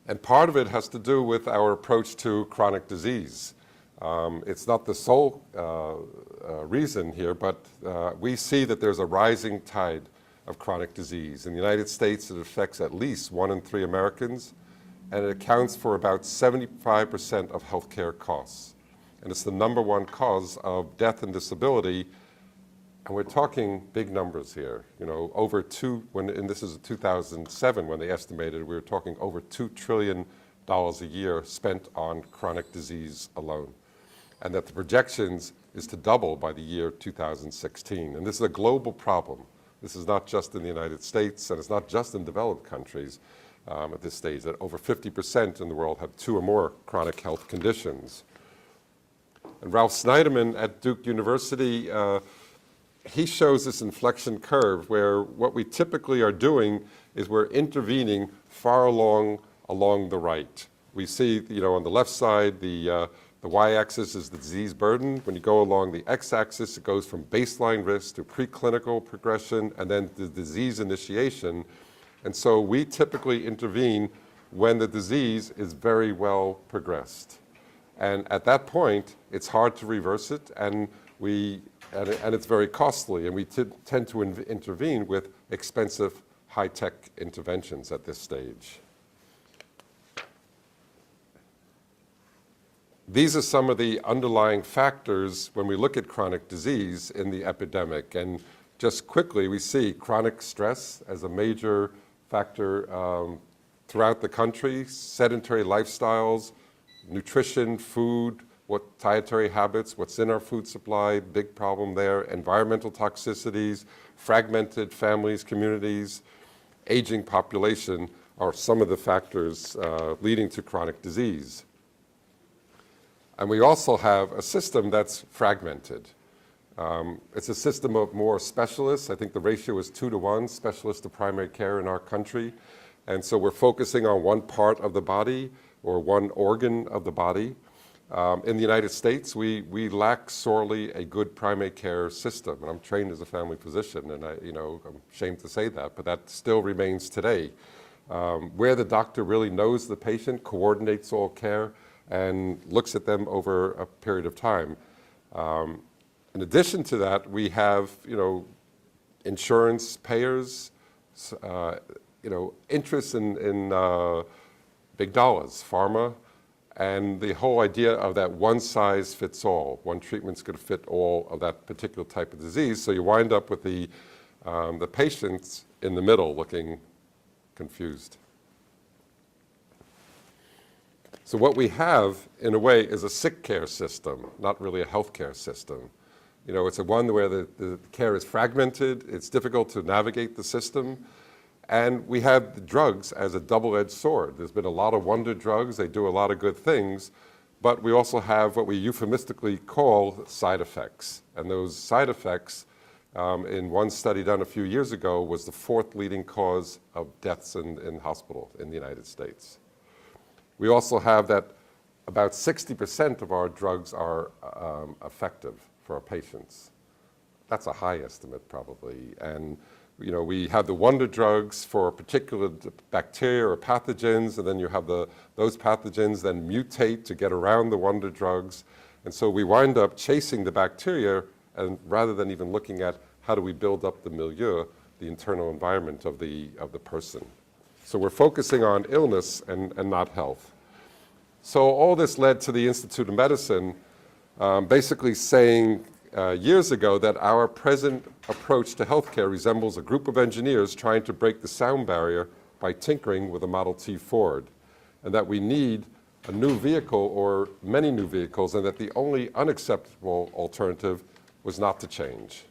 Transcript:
And part of it has to do with our approach to chronic disease. It's not the sole reason here, but we see that there's a rising tide of chronic disease. In the United States, it affects at least 1 in 3 Americans, and it accounts for about 75% of healthcare costs. And it's the #1 cause of death and disability. And we're talking big numbers here, over and this is 2007 when they estimated, we were talking over $2 trillion a year spent on chronic disease alone. And that the projections is to double by the year 2016. And this is a global problem. This is not just in the United States, and it's not just in developed countries at this stage, that over 50% in the world have 2 or more chronic health conditions. And Ralph Snyderman at Duke University, he shows this inflection curve where what we typically are doing is we're intervening far along the right. We see, on the left side, the y-axis is the disease burden. When you go along the x-axis, it goes from baseline risk to preclinical progression and then the disease initiation. And so we typically intervene when the disease is very well progressed. And at that point, it's hard to reverse it, and it's very costly, and we tend to intervene with expensive, high-tech interventions at this stage. These are some of the underlying factors when we look at chronic disease in the epidemic. And just quickly, we see chronic stress as a major factor throughout the country, sedentary lifestyles, nutrition, food, what dietary habits, what's in our food supply, big problem there, environmental toxicities, fragmented families, communities, aging population are some of the factors leading to chronic disease. And we also have a system that's fragmented. It's a system of more specialists. I think the ratio is 2 to 1, specialists to primary care in our country. And so we're focusing on one part of the body or one organ of the body. In the United States, we lack sorely a good primary care system. And I'm trained as a family physician, and I'm ashamed to say that, but that still remains today. Where the doctor really knows the patient, coordinates all care, and looks at them over a period of time. In addition to that, we have, insurance payers, interest in big dollars, pharma, and the whole idea of that one size fits all. One treatment's going to fit all of that particular type of disease. So you wind up with the patients in the middle looking confused. So what we have, in a way, is a sick care system, not really a healthcare system. It's a one where the care is fragmented, it's difficult to navigate the system, and we have the drugs as a double-edged sword. There's been a lot of wonder drugs, they do a lot of good things, but we also have what we euphemistically call side effects. And those side effects, in one study done a few years ago, was the 4th leading cause of deaths in hospital in the United States. We also have that about 60% of our drugs are effective for our patients. That's a high estimate, probably. And we have the wonder drugs for particular bacteria or pathogens, and then you have those pathogens then mutate to get around the wonder drugs. And so we wind up chasing the bacteria, and rather than even looking at how do we build up the milieu, the internal environment of the person. So we're focusing on illness and not health. So all this led to the Institute of Medicine basically saying years ago that our present approach to healthcare resembles a group of engineers trying to break the sound barrier by tinkering with a Model T Ford, and that we need a new vehicle or many new vehicles, and that the only unacceptable alternative was not to change.